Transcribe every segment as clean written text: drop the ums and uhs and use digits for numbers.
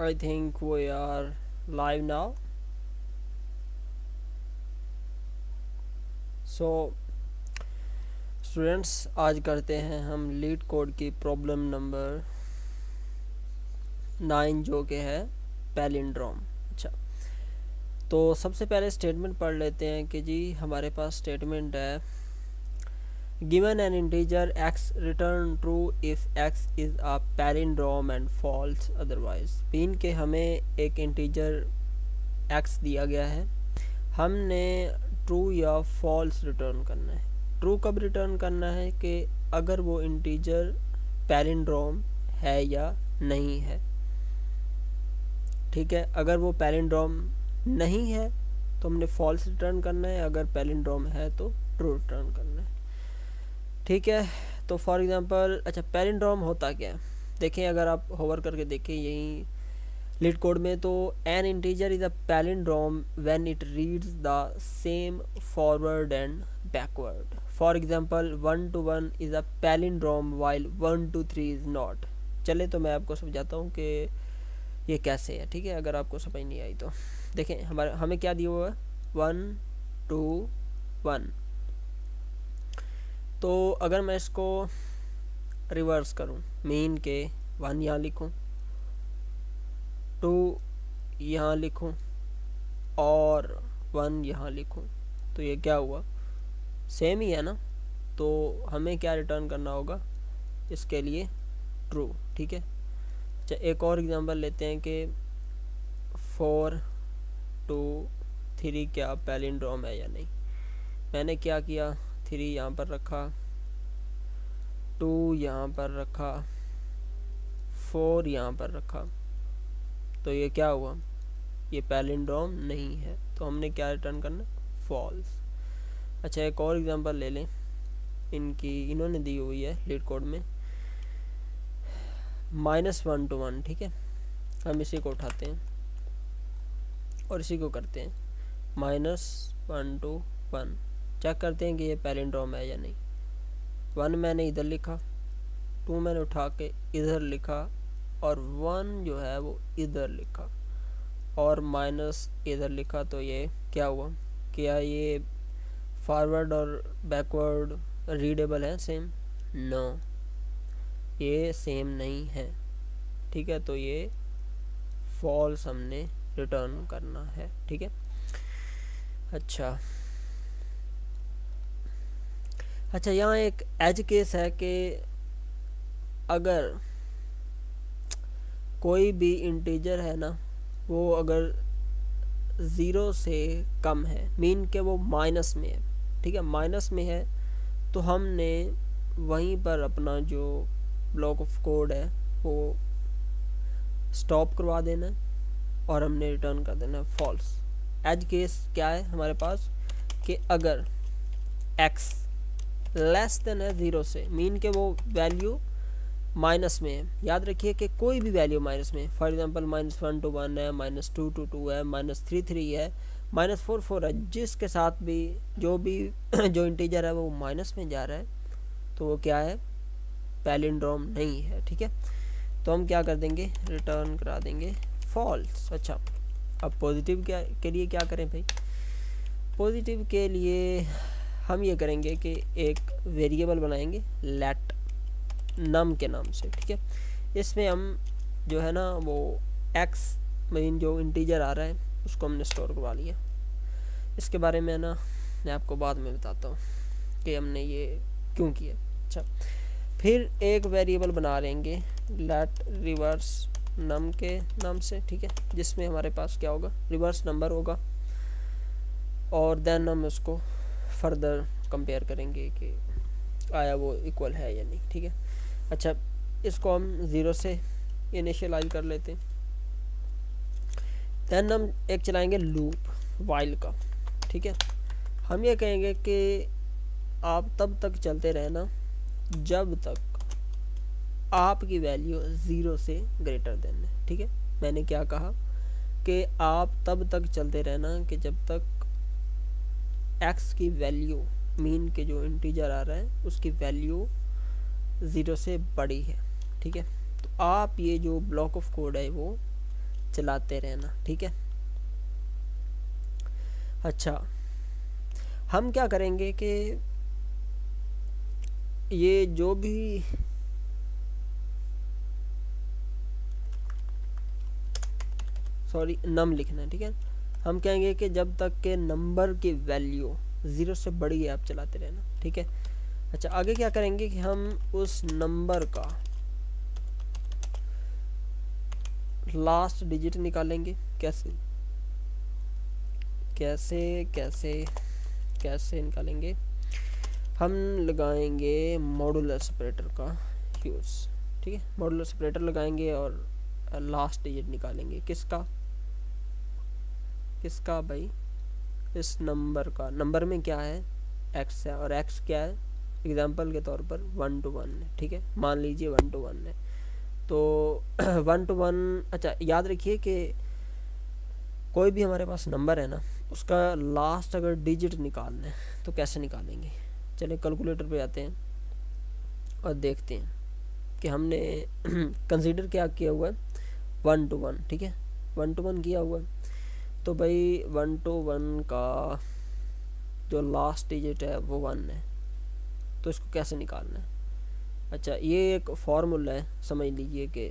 I think we are live now. So students, आज करते हैं हम लीड कोड की प्रॉब्लम नंबर 9 जो कि है पैलिंड्रोम। अच्छा, तो सबसे पहले स्टेटमेंट पढ़ लेते हैं कि जी हमारे पास स्टेटमेंट है given an integer x return true if x is a palindrome and false otherwise. Mean के हमें एक इंटीजर x दिया गया है, हमने ट्रू या फॉल्स रिटर्न करना है। ट्रू कब रिटर्न करना है कि अगर वो इंटीजर पैलिंड्रोम है या नहीं है। ठीक है, अगर वो पैलिंड्रोम नहीं है तो हमने फॉल्स रिटर्न करना है, अगर पैलिंड्रोम है तो ट्रू रिटर्न करना है। ठीक है, तो फॉर एग्जांपल अच्छा पैलिंड्रोम होता क्या है देखें, अगर आप होवर करके देखें यहीं लीड कोड में, तो N integer is a palindrome when it reads the same forward and backward. For example 1 to 1 is a palindrome while 1 to 3 is not. चले तो मैं आपको समझाता हूँ कि ये कैसे है। ठीक है, अगर आपको समझ नहीं आई तो देखें हमें क्या दिया हुआ है 1 2 1। तो अगर मैं इसको रिवर्स करूँ, मीन के 1 यहाँ लिखूँ, 2 यहाँ लिखूँ और 1 यहाँ लिखूँ, तो ये क्या हुआ, सेम ही है ना। तो हमें क्या रिटर्न करना होगा इसके लिए, ट्रू। ठीक है, अच्छा एक और एग्जांपल लेते हैं कि 4 2 3 क्या पैलिंड्रोम है या नहीं। मैंने क्या किया, 3 यहाँ पर रखा, 2 यहाँ पर रखा, 4 यहाँ पर रखा, तो ये क्या हुआ, ये पैलिंड्रोम नहीं है, तो हमने क्या रिटर्न करना, फॉल्स। अच्छा एक और एग्जांपल ले लें, इन्होंने दी हुई है लीड कोड में -1 to 1। ठीक है, हम इसी को उठाते हैं और इसी को करते हैं -1 to 1। चेक करते हैं कि ये पैलिंड्रोम है या नहीं। 1 मैंने इधर लिखा, 2 मैंने उठा के इधर लिखा और 1 जो है वो इधर लिखा और माइनस इधर लिखा, तो ये क्या हुआ, क्या ये फॉरवर्ड और बैकवर्ड रीडेबल है सेम? नो, ये सेम नहीं है। ठीक है, तो ये फॉल्स हमने रिटर्न करना है। ठीक है, अच्छा यहाँ एक एज केस है कि अगर कोई भी इंटीजर है ना, वो अगर 0 से कम है, मीन के वो माइनस में है। ठीक है, माइनस में है तो हमने वहीं पर अपना जो ब्लॉक ऑफ कोड है वो स्टॉप करवा देना है और हमने रिटर्न कर देना है फॉल्स। एज केस क्या है हमारे पास कि अगर x लेस देन है 0 से, मीन के वो वैल्यू माइनस में है। याद रखिए कि कोई भी वैल्यू माइनस में, फॉर एग्जांपल -1 to 1 है, -2 to 2 है, -3 3 है, -4 4 है, जिसके साथ भी जो इंटीजर है वो माइनस में जा रहा है तो वो क्या है, पैलिंड्रोम नहीं है। ठीक है, तो हम क्या कर देंगे, रिटर्न करा देंगे फॉल्स। अच्छा अब पॉजिटिव के लिए क्या करें भाई, पॉजिटिव के लिए हम ये करेंगे कि एक वेरिएबल बनाएंगे लेट नम के नाम से। ठीक है, इसमें हम जो है ना वो x मीन जो इंटीजर आ रहा है उसको हमने स्टोर करवा लिया। इसके बारे में ना मैं आपको बाद में बताता हूँ कि हमने ये क्यों किया। अच्छा फिर एक वेरिएबल बना लेंगे लेट रिवर्स नम के नाम से। ठीक है, जिसमें हमारे पास क्या होगा, रिवर्स नंबर होगा और देन हम उसको फर्दर कंपेयर करेंगे कि आया वो इक्वल है या नहीं। ठीक है, अच्छा इसको हम 0 से इनिशियलाइज कर लेते हैं। देन हम एक चलाएंगे लूप वाइल का। ठीक है, हम ये कहेंगे कि आप तब तक चलते रहना जब तक आपकी वैल्यू 0 से ग्रेटर देन है। ठीक है, मैंने क्या कहा कि आप तब तक चलते रहना कि जब तक x की वैल्यू, मीन के जो इंटीजर आ रहा है उसकी वैल्यू 0 से बड़ी है। ठीक है, तो आप ये जो ब्लॉक ऑफ कोड है वो चलाते रहना, ठीक है। अच्छा, हम क्या करेंगे कि ये जो भी नम लिखना है, ठीक है। हम कहेंगे कि जब तक के नंबर की वैल्यू 0 से बड़ी है आप चलाते रहना, ठीक है। अच्छा, आगे क्या करेंगे कि हम उस नंबर का लास्ट डिजिट निकालेंगे। कैसे कैसे कैसे कैसे निकालेंगे? हम लगाएंगे मॉड्यूलर सेपरेटर का यूज़, ठीक है। मॉड्यूलर सेपरेटर लगाएंगे और लास्ट डिजिट निकालेंगे। किसका भाई? इस नंबर का। नंबर में क्या है? x है, और x क्या है? एग्जाम्पल के तौर पर 1 to 1 है, ठीक है। मान लीजिए 1 to 1 है, तो 1 to 1। अच्छा, याद रखिए कि कोई भी हमारे पास नंबर है ना, उसका लास्ट अगर डिजिट निकालना है तो कैसे निकालेंगे? चलिए कैलकुलेटर पे आते हैं और देखते हैं कि हमने कंसीडर क्या किया हुआ है, 1 to 1, ठीक है। 1 to 1 किया हुआ है, तो भाई 1 to 1 का जो लास्ट डिजिट है वो 1 है, तो इसको कैसे निकालना है? अच्छा, ये एक फार्मूला है, समझ लीजिए कि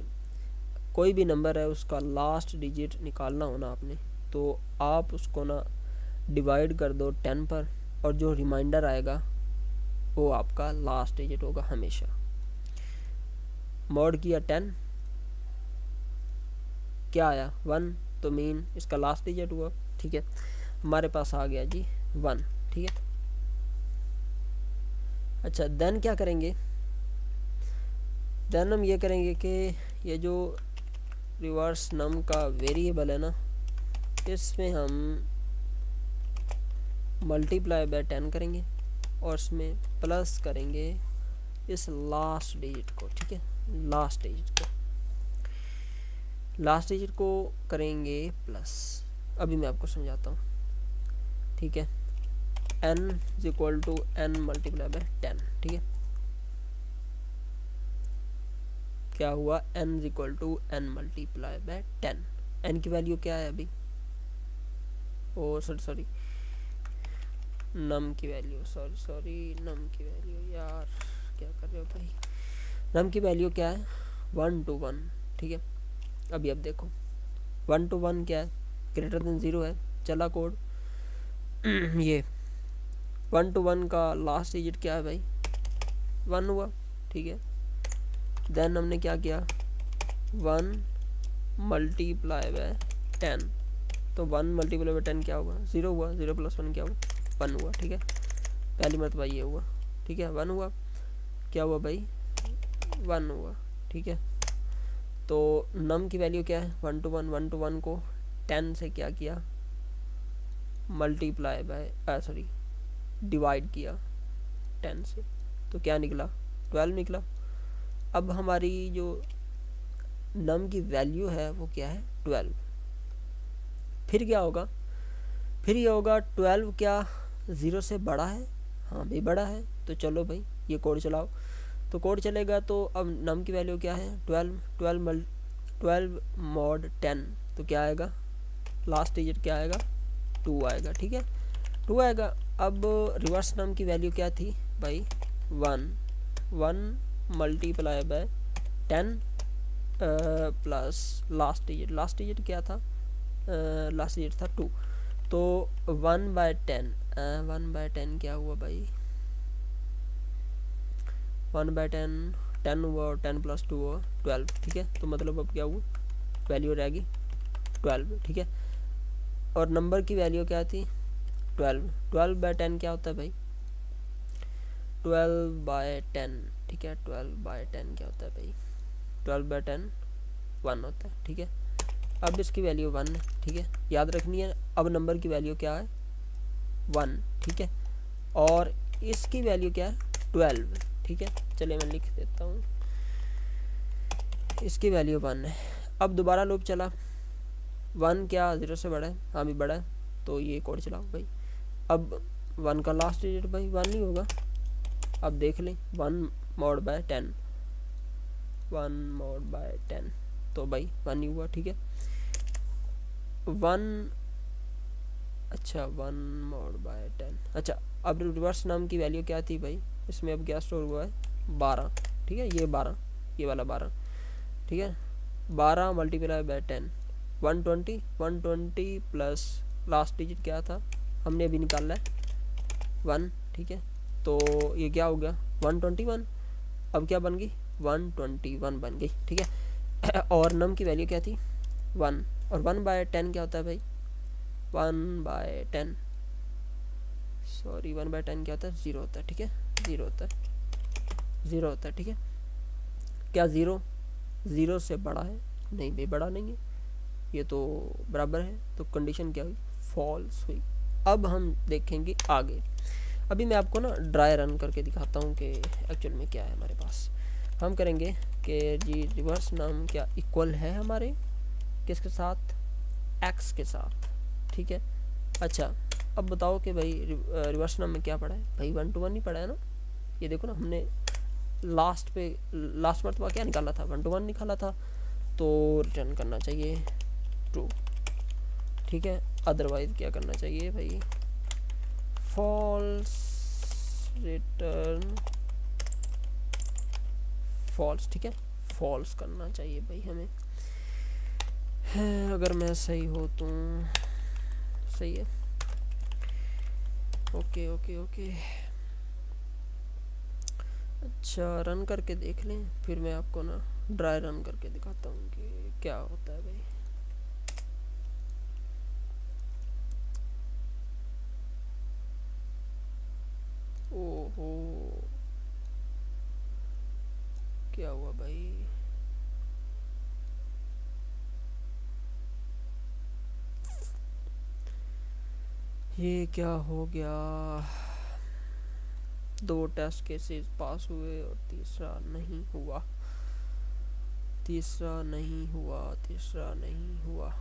कोई भी नंबर है उसका लास्ट डिजिट निकालना हो ना आपने, तो आप उसको ना डिवाइड कर दो 10 पर, और जो रिमाइंडर आएगा वो आपका लास्ट डिजिट होगा हमेशा। मॉड किया 10, क्या आया? 1, तो मीन इसका लास्ट डिजिट हुआ, ठीक है। हमारे पास आ गया जी 1, ठीक है। अच्छा, देन क्या करेंगे? देन हम ये करेंगे कि ये जो रिवर्स नम का वेरिएबल है ना, इसमें हम मल्टीप्लाई बाय 10 करेंगे और इसमें प्लस करेंगे इस लास्ट डिजिट को, ठीक है। लास्ट डिजिट को करेंगे प्लस। अभी मैं आपको समझाता हूँ, ठीक है। n is equal to n multiply by 10, ठीक है। क्या हुआ? n is equal to n multiply by 10। n की वैल्यू क्या है अभी? ओ सॉरी नम की वैल्यू, नम की वैल्यू, यार क्या कर रहे हो भाई। नम की वैल्यू क्या है? 1 to 1, ठीक है। अभी अब देखो 1 to 1 क्या है? ग्रेटर देन 0 है। चला कोड ये 1 to 1 का लास्ट डिजिट क्या है भाई? 1 हुआ, ठीक है। देन हमने क्या किया? 1 मल्टीप्लाई बाय 10, तो 1 मल्टीप्लाई बाय 10 क्या होगा? 0 हुआ। 0 प्लस 1 क्या हुआ? 1 हुआ, ठीक है। पहली मरतबा ये हुआ, ठीक है। 1 हुआ, क्या हुआ भाई? 1 हुआ, ठीक है। तो नम की वैल्यू क्या है? 1 to 1 को 10 से क्या किया? मल्टीप्लाई बाय डिवाइड किया 10 से, तो क्या निकला? 12 निकला। अब हमारी जो नम की वैल्यू है वो क्या है? 12। फिर क्या होगा? फिर ये होगा 12 क्या 0 से बड़ा है? हाँ भी बड़ा है, तो चलो भाई ये कोड चलाओ। तो कोड चलेगा, तो अब नम की वैल्यू क्या है? 12 मॉड 10, तो क्या आएगा? लास्ट डिजिट क्या आएगा? 2 आएगा, ठीक है। 2 आएगा। अब रिवर्स नम की वैल्यू क्या थी भाई? 1 multiply by 10 plus last digit क्या था? लास्ट डिजिट था 2, तो 1/10 1/10 क्या हुआ भाई? 1/10 10 हुआ, और 10 प्लस 2 हुआ 12, ठीक है। तो मतलब अब क्या हुआ? वैल्यू रहेगी 12, ठीक है। और नंबर की वैल्यू क्या थी? 12 क्या होता है भाई? 12/10, ठीक है। 12/10 क्या होता है भाई? 12/10 1 होता है, ठीक है। अब इसकी वैल्यू 1 है, ठीक है। याद रखनी है। अब नंबर की वैल्यू क्या है? 1, ठीक है। और इसकी वैल्यू क्या है? 12, ठीक है। चलिए मैं लिख देता हूँ, इसकी वैल्यू 1 है। अब दोबारा लूप चला, 1 क्या 0 से बड़ा है? हाँ भी बड़ा है, तो ये कोड चलाओ भाई। अब 1 का लास्ट डिजिट भाई 1 नहीं होगा। अब देख लें 1 मॉड बाय 10, 1 मॉड बाय 10, तो भाई 1 ही हुआ, ठीक है। वन, अच्छा 1/10। अच्छा, अब रिवर्स नम की वैल्यू क्या थी भाई, इसमें अब क्या स्टोर हुआ है 12, ठीक है, ये 12, ये वाला 12, ठीक है, 12 multiply by 10, 120, 120 plus last digit क्या था हमने अभी निकाला है 1, ठीक है, तो ये क्या हो गया 121, अब क्या बन गई 121 बन गई, ठीक है। और नम की वैल्यू क्या थी 1, और 1/10 क्या होता है भाई 1/10, सॉरी 1/10 क्या होता है 0 होता है, ठीक है, 0 होता है, 0 होता है, ठीक है। क्या 0 से बड़ा है, नहीं भाई बड़ा नहीं है, ये तो बराबर है, तो कंडीशन क्या हुई फॉल्स हुई। अब हम देखेंगे आगे, अभी मैं आपको ना ड्राई रन करके दिखाता हूँ कि एक्चुअल में क्या है हमारे पास। हम करेंगे कि जी रिवर्स नम क्या इक्वल है हमारे किसके साथ, एक्स के साथ, ठीक है। अच्छा, अब बताओ कि भाई रिवर्स नम में क्या पढ़ा है भाई 1 to 1 ही पढ़ा है ना, ये देखो ना हमने लास्ट मरतबा क्या निकाला था 1 to 1 निकाला था, तो रिटर्न करना चाहिए ट्रू, ठीक है, अदरवाइज क्या करना चाहिए भाई फॉल्स, रिटर्न फॉल्स, ठीक है, फॉल्स करना चाहिए भाई हमें, अगर मैं सही हो तो सही है। ओके ओके ओके, अच्छा रन करके देख लें, फिर मैं आपको ना ड्राई रन करके दिखाता हूँ कि क्या होता है भाई। ओहो, क्या हुआ भाई, ये क्या हो गया, 2 टेस्ट केसेस पास हुए और तीसरा नहीं हुआ, तीसरा नहीं हुआ, तीसरा नहीं हुआ।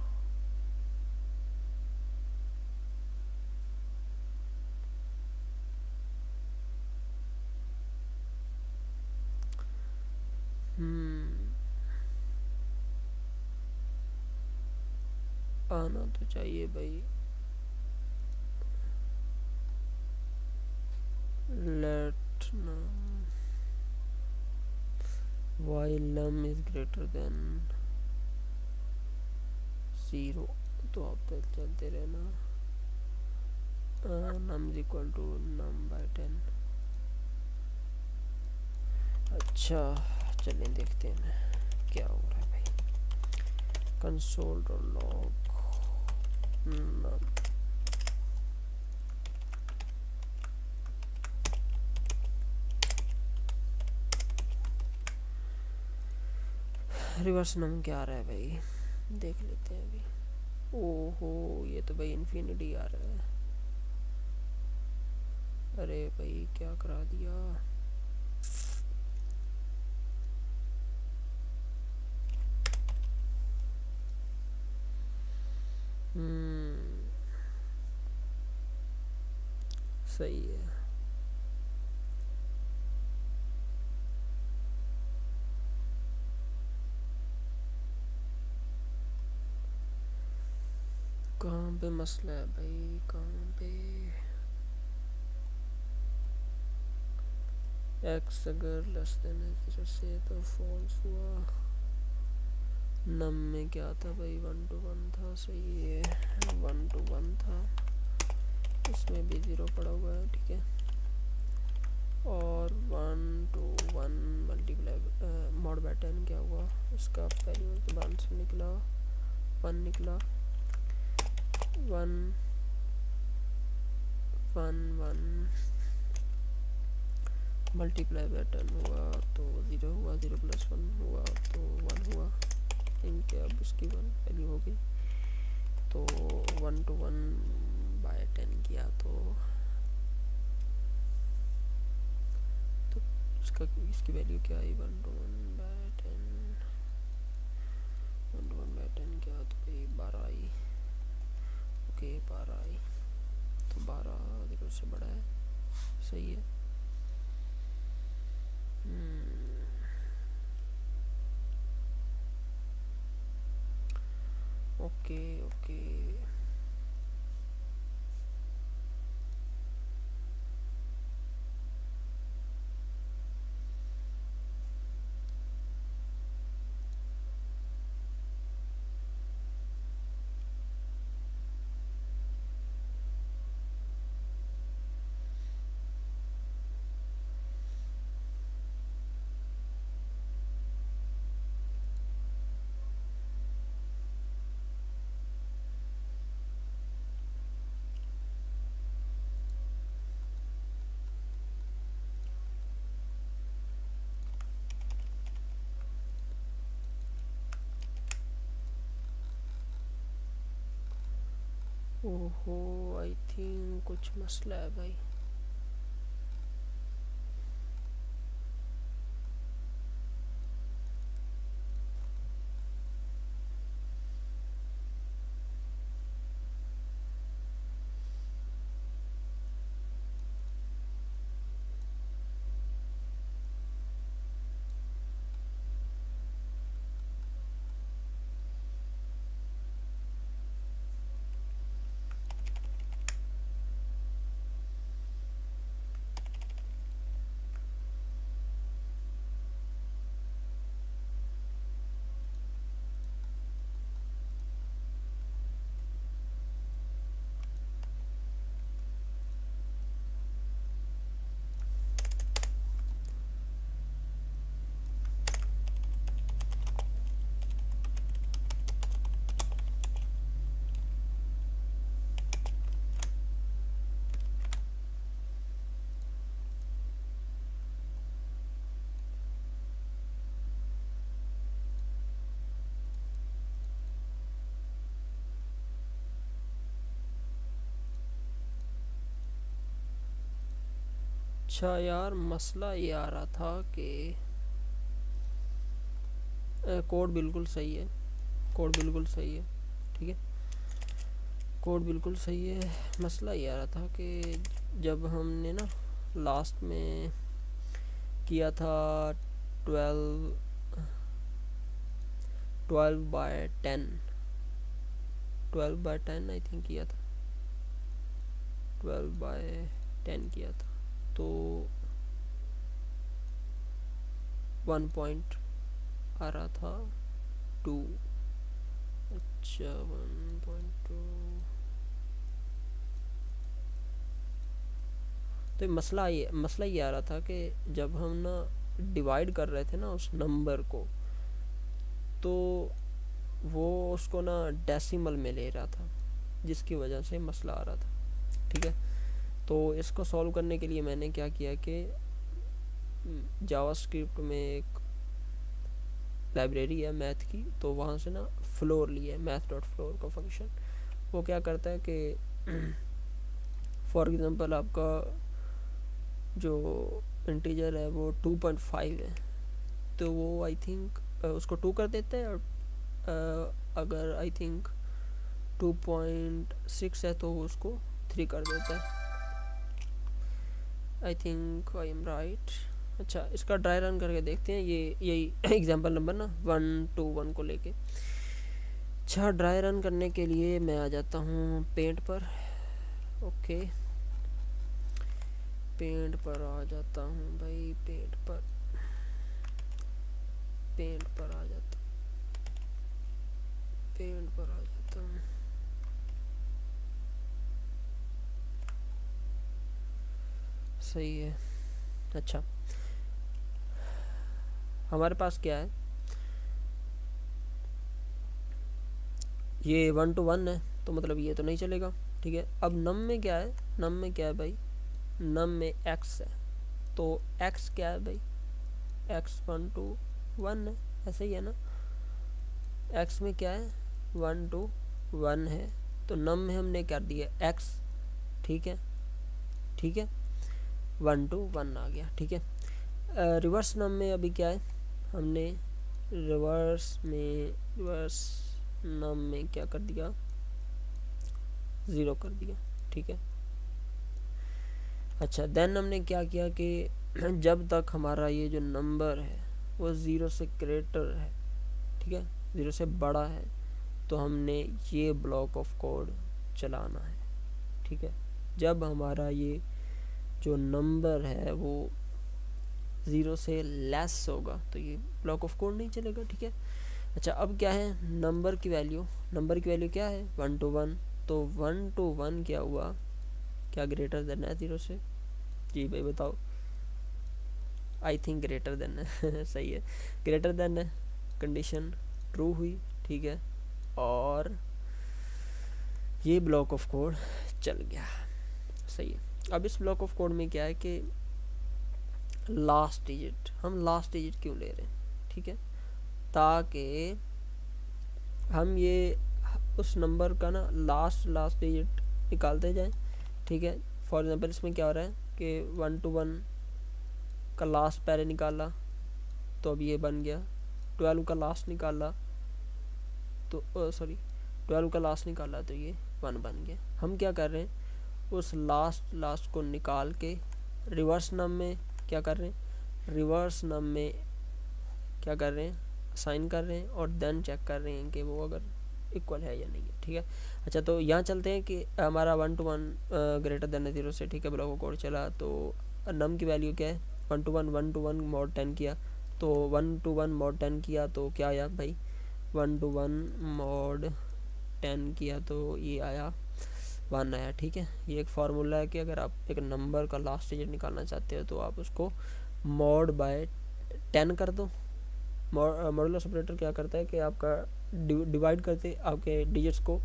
आना तो चाहिए भाई, let num while num is greater than 0, तो आप तक चलते रहना, num is equal to num/10। अच्छा चलें देखते हैं क्या हो रहा है भाई, कंसोल लॉग num, रिवर्स नम क्या आ रहा है भाई, देख लेते हैं अभी। ओहो, ये तो भाई इन्फिनिटी आ रहा है, अरे भाई क्या करा दिया, सही है, कहाँ पे मसला है भाई, कहाँ पे, एक्स अगर लेस देन 0 से तो फॉल्स हुआ, नम में क्या था भाई 1 to 1 था, सही है 1 to 1 था, इसमें भी 0 पड़ा हुआ है, ठीक है, और 1 to 1 मल्टीप्लाई मॉड बाय 10 क्या हुआ, इसका पहले आंसर निकला 1 निकला, 1 1 1 मल्टीप्लाई बाय 10 हुआ तो 0 हुआ, 0 प्लस 1 हुआ तो 1 हुआ, इनके अब इसकी 1 वैल्यू हो गई, तो 1 to 1 बाय 10 किया तो इसका इसकी वैल्यू क्या आई 1 to 1 बाय 10, 1 to 1 बाय 10 क्या, तो भाई 12 आई, ओके 12 आई, तो 12 0 से बड़ा है, सही है। ओके ओके ओहो, आई थिंक कुछ मसला है भाई। अच्छा यार, मसला ये आ रहा था कि कोड बिल्कुल सही है, कोड बिल्कुल सही है, ठीक है, कोड बिल्कुल सही है। मसला ये आ रहा था कि जब हमने ना लास्ट में किया था 12 12/10, 12/10 आई थिंक किया था, 12/10 किया था, तो 1 पॉइंट आ रहा था 2। अच्छा, 1.2। तो मसला ये आ रहा था कि जब हम ना डिवाइड कर रहे थे ना उस नंबर को, तो वो उसको ना डेसिमल में ले रहा था, जिसकी वजह से मसला आ रहा था, ठीक है। तो इसको सॉल्व करने के लिए मैंने क्या किया कि जावास्क्रिप्ट में एक लाइब्रेरी है मैथ की, तो वहाँ से ना फ्लोर लिया है, math.floor का फंक्शन। वो क्या करता है कि फॉर एग्जांपल आपका जो इंटीजर है वो 2.5 है, तो वो आई थिंक उसको 2 कर देता है, और अगर आई थिंक 2.6 है तो उसको 3 कर देता है। I think I am right. अच्छा, इसका ड्राई रन करके देखते हैं, ये यही एग्जांपल नंबर ना 1 to 1 को लेके। अच्छा, ड्राई रन करने के लिए मैं आ जाता हूँ पेंट पर। ओके, पेंट पर आ जाता हूँ भाई, पेंट पर आ जाता हूँ, पेंट पर आ जाता हूँ। सही है। अच्छा, हमारे पास क्या है, ये 1 to 1 है, तो मतलब ये तो नहीं चलेगा, ठीक है। अब नम में क्या है, नम में क्या है भाई, नम में x है, तो x क्या है भाई, x 1 to 1 है, ऐसे ही है ना। x में क्या है, 1 to 1 है, तो नम में हमने कर दिया x, ठीक है, ठीक है, 1 to 1 आ गया, ठीक है। रिवर्स नम में अभी क्या है, हमने रिवर्स नम में क्या कर दिया, 0 कर दिया, ठीक है। अच्छा, देन हमने क्या किया कि जब तक हमारा ये जो नंबर है वो 0 से ग्रेटर है, ठीक है, 0 से बड़ा है, तो हमने ये ब्लॉक ऑफ कोड चलाना है, ठीक है। जब हमारा ये जो नंबर है वो 0 से लेस होगा तो ये ब्लॉक ऑफ कोड नहीं चलेगा, ठीक है। अच्छा, अब क्या है, नंबर की वैल्यू क्या है, 1 to 1, तो 1 to 1 क्या हुआ, क्या ग्रेटर देन है 0 से, जी भाई बताओ। आई थिंक ग्रेटर देन है सही है, ग्रेटर देन है, कंडीशन ट्रू हुई, ठीक है, और ये ब्लॉक ऑफ कोड चल गया, सही है। अब इस ब्लॉक ऑफ कोड में क्या है कि हम लास्ट डिजिट क्यों ले रहे हैं, ठीक है, ताकि हम ये उस नंबर का ना लास्ट डिजिट निकालते जाएं, ठीक है। फॉर एग्जांपल इसमें क्या हो रहा है कि 1 to 1 का लास्ट पहले निकाला तो अब ये बन गया, 12 का लास्ट निकाला तो 12 का लास्ट निकाला तो ये 1 बन गया। हम क्या कर रहे हैं, उस लास्ट को निकाल के रिवर्स नम में क्या कर रहे हैं, रिवर्स नम में क्या कर रहे हैं, असाइन कर रहे हैं और देन चेक कर रहे हैं कि वो अगर इक्वल है या नहीं है, ठीक है। अच्छा, तो यहाँ चलते हैं कि हमारा 1 to 1 ग्रेटर देन 0 से, ठीक है, ब्लॉक ऑफ कोड चला तो नम की वैल्यू क्या है, 1 to 1 mod 10 किया तो 1 to 1 mod 10 किया तो क्या आया भाई, 1 to 1 mod 10 किया तो ये आया 1 आया, ठीक है। ये एक फार्मूला है कि अगर आप एक नंबर का लास्ट डिजिट निकालना चाहते हो तो आप उसको mod बाय 10 कर दो। मॉडुलस ऑपरेटर क्या करता है कि आपका डिवाइड करते आपके डिजिट्स को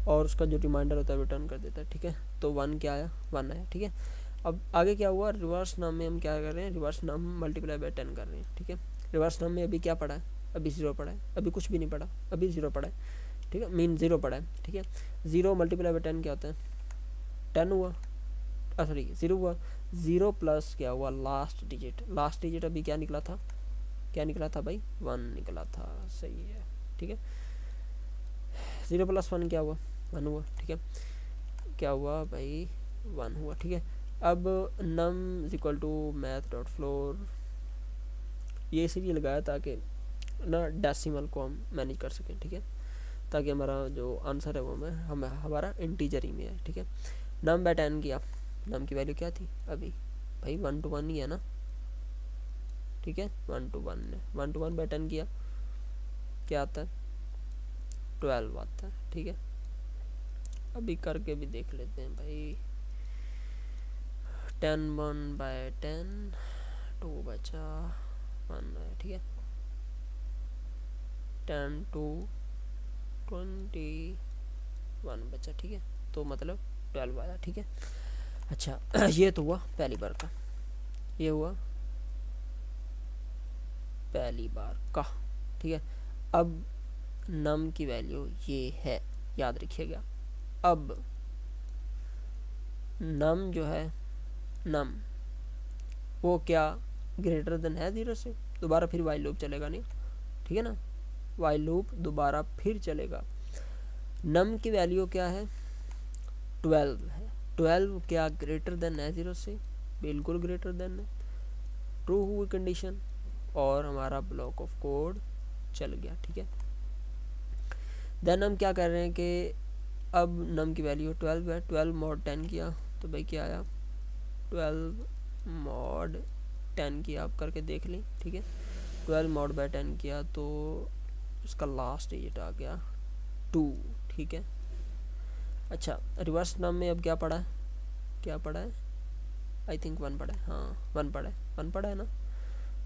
और उसका जो रिमाइंडर होता है रिटर्न कर देता है, ठीक है। तो 1 क्या आया, 1 आया, ठीक है। अब आगे क्या हुआ, रिवर्स नम में हम क्या कर रहे हैं, रिवर्स नम मल्टीप्लाई बाय 10 कर रहे हैं, ठीक है। रिवर्स नम में अभी क्या पड़ा है, अभी 0 पड़ा है, अभी कुछ भी नहीं पड़ा, अभी 0 पड़ा है, ठीक है, मीन 0 पड़ा है, ठीक है। 0 मल्टीप्लाई बाय 10 क्या होता है, 10 हुआ, 0 हुआ, 0 प्लस क्या हुआ, लास्ट डिजिट अभी क्या निकला था, भाई 1 निकला था, सही है, ठीक है। 0 + 1 क्या हुआ, 1 हुआ, ठीक है। क्या हुआ भाई, 1 हुआ, ठीक है। अब num इक्वल टू math.floor ये इसीलिए लगाया ताकि ना डेसिमल को हम मैनेज कर सकें, ठीक है, ताकि हमारा जो आंसर है वो हमारा इंटीजर ही में है, ठीक है। num बाय 10 किया, num की वैल्यू क्या थी अभी भाई 1 to 1 ही है ना, ठीक है, 1 to 1 है, 1 to 1 बाय 10 किया क्या आता है, 12 आता है, ठीक है। अभी करके भी देख लेते हैं भाई, 10 1 बाय 10 2 बचा 1 है, ठीक है। 10 to 21 बचा, ठीक है, तो मतलब 12 आया, ठीक है। अच्छा ये तो हुआ पहली बार का, ये हुआ पहली बार का, ठीक है। अब नम की वैल्यू ये है, याद रखिएगा। अब नम जो है, नम वो क्या ग्रेटर देन है 0 से, दोबारा फिर वाइल लूप चलेगा नहीं, ठीक है ना, वाइल लूप दोबारा फिर चलेगा। नम की वैल्यू क्या है, 12 है, 12 क्या ग्रेटर देन है 0 से, बिल्कुल ग्रेटर देन है, ट्रू हुई कंडीशन और हमारा ब्लॉक ऑफ कोड चल गया, ठीक है। देन हम क्या कर रहे हैं कि अब नम की वैल्यू 12 है, 12 mod 10 किया तो भाई क्या आया, 12 mod 10 किया, आप करके देख लें, ठीक है। 12 mod बाय 10 किया तो उसका लास्ट डिजिट आ गया 2, ठीक है। अच्छा, रिवर्स नम में अब क्या पड़ा है, आई थिंक 1 पड़ा है, हाँ 1 पड़ा है, 1 पड़ा है ना,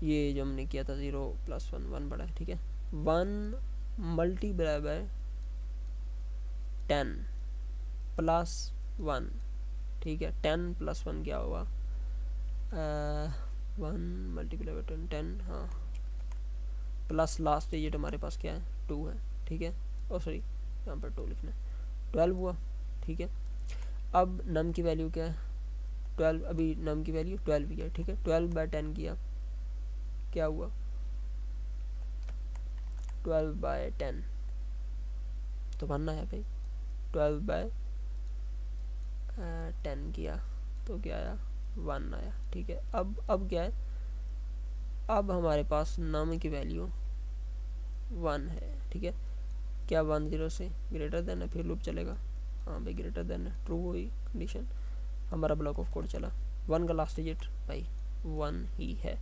ये जो हमने किया था 0 + 1 1 पड़ा है, ठीक है। 1 मल्टीप्लाई बाय 10 + 1, ठीक है, 10 + 1 क्या हुआ, 1 मल्टीप्लाई बाय 10, हाँ, प्लस लास्ट डिजिट हमारे पास क्या है 2 है, ठीक है, यहाँ पर 2 लिखना है, 12 हुआ, ठीक है। अब नम की वैल्यू क्या है 12, अभी नम की वैल्यू 12 ही है, ठीक है। 12 बाय 10 किया क्या हुआ, 12 बाय 10 तो बनना है भाई, 12 बाय 10 किया तो क्या आया, 1 आया, ठीक है। अब क्या है, अब हमारे पास नम की वैल्यू 1 है, ठीक है। क्या 1 0 से ग्रेटर देन है, फिर लूप चलेगा, हाँ भाई ग्रेटर देन है, ट्रू हुई कंडीशन, हमारा ब्लॉक ऑफ कोड चला। 1 का लास्ट डिजिट भाई 1 ही है,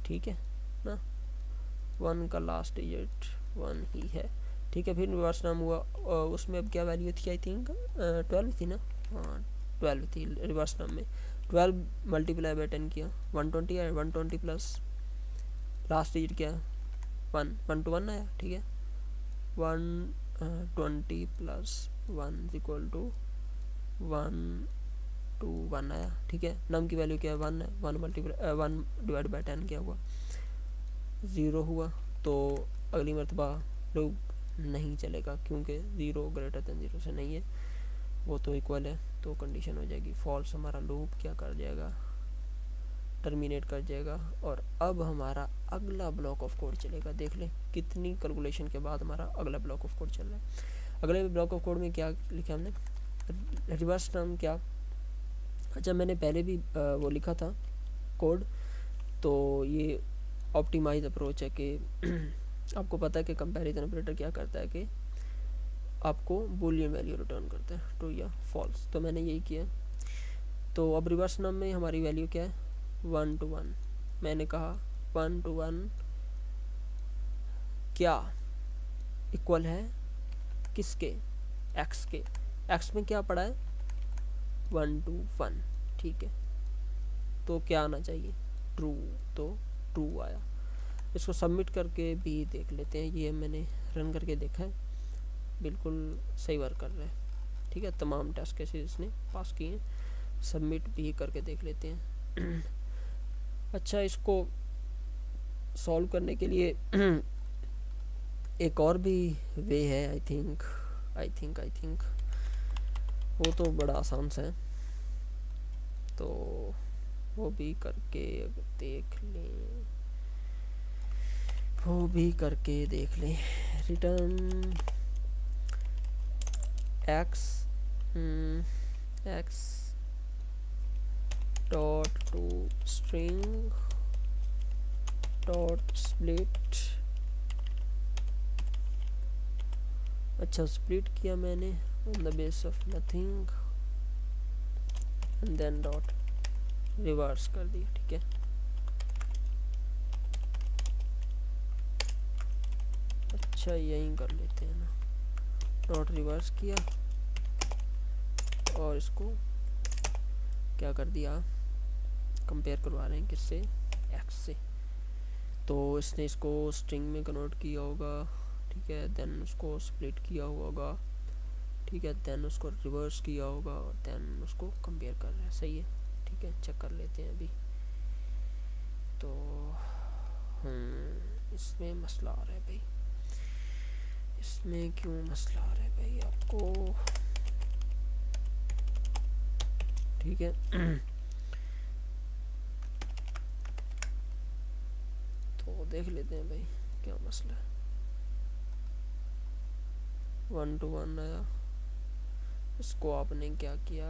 ठीक है ना, 1 का लास्ट डिजिट 1 ही है, ठीक है। फिर रिवर्स नाम हुआ, उसमें अब क्या वैल्यू थी, आई थिंक 12 थी ना, हाँ 12 थी रिवर्स नाम में। 12 मल्टीप्लाई बाय 10 किया 120 आया, 120 प्लस लास्ट डिजिट क्या 1 1 to 1 आया, ठीक है। 120 + 1 इक्वल टू 1 to 1 आया, ठीक है। नम की वैल्यू क्या है 1 है, 1 डिवाइड बाय 10 क्या हुआ 0 हुआ, तो अगली मरतबा लूप नहीं चलेगा, क्योंकि 0 ग्रेटर देन 0 से नहीं है, वो तो इक्वल है, तो कंडीशन हो जाएगी फॉल्स। हमारा लूप क्या कर जाएगा, टर्मिनेट कर जाएगा। और अब हमारा अगला ब्लॉक ऑफ कोड चलेगा। देख लें कितनी कैलकुलेशन के बाद हमारा अगला ब्लॉक ऑफ कोड चल रहा है। अगले ब्लॉक ऑफ कोड में क्या लिखा हमने, रिवर्स टर्म क्या, अच्छा मैंने पहले भी वो लिखा था कोड, तो ये ऑप्टिमाइज अप्रोच है कि आपको पता है कि कंपैरिजन ऑपरेटर क्या करता है कि आपको बूलियन वैल्यू रिटर्न करता है, ट्रू या फॉल्स, तो मैंने यही किया। तो अब रिवर्स नम में हमारी वैल्यू क्या है, 1 to 1। मैंने कहा 1 to 1 क्या इक्वल है किसके, x के। x में क्या पड़ा है, 1 to 1, ठीक है। तो क्या आना चाहिए, ट्रू, तो ट्रू आया। इसको सबमिट करके भी देख लेते हैं। ये मैंने रन करके देखा है, बिल्कुल सही वर्क कर रहा है, ठीक है। तमाम टेस्ट केसेस इसने पास किए हैं। सबमिट भी करके देख लेते हैं। अच्छा, इसको सॉल्व करने के लिए एक और भी वे है, आई थिंक वो तो बड़ा आसान सा है, तो वो भी करके देख लें, return x dot to string dot split. अच्छा, स्प्लिट किया मैंने on the base of nothing and then dot reverse कर दिया, ठीक है। अच्छा, यहीं कर लेते हैं ना, डॉट रिवर्स किया और इसको क्या कर दिया, कंपेयर करवा रहे हैं किससे, x से। तो इसने इसको स्ट्रिंग में कन्वर्ट किया होगा, ठीक है, देन उसको स्प्लिट किया होगा, ठीक है, देन उसको रिवर्स किया होगा और देन उसको कंपेयर कर रहा है, सही है, ठीक है। चेक कर लेते हैं अभी। तो इसमें मसला आ रहा है भाई, इसमें क्यों मसला आ रहा है भाई आपको, ठीक है। तो देख लेते हैं भाई क्या मसला है। 1 to 1 आया, इसको आपने क्या किया,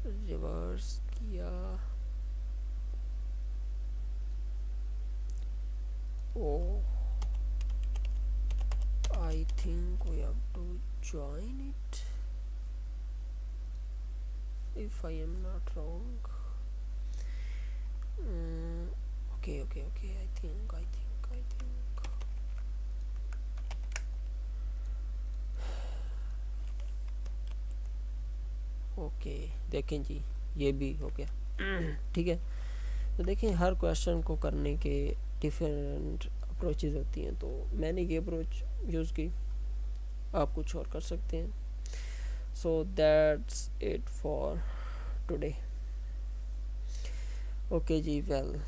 रिवर्स किया, oh I think we have to join it if I am not wrong. Okay, I think okay, देखें जी ये भी हो गया। ठीक है, तो देखें हर क्वेश्चन को करने के डिफरेंट अप्रोचेज होती हैं, तो मैंने ये अप्रोच यूज़ की, आप कुछ और कर सकते हैं। So that's it for today. Okay जी, वेल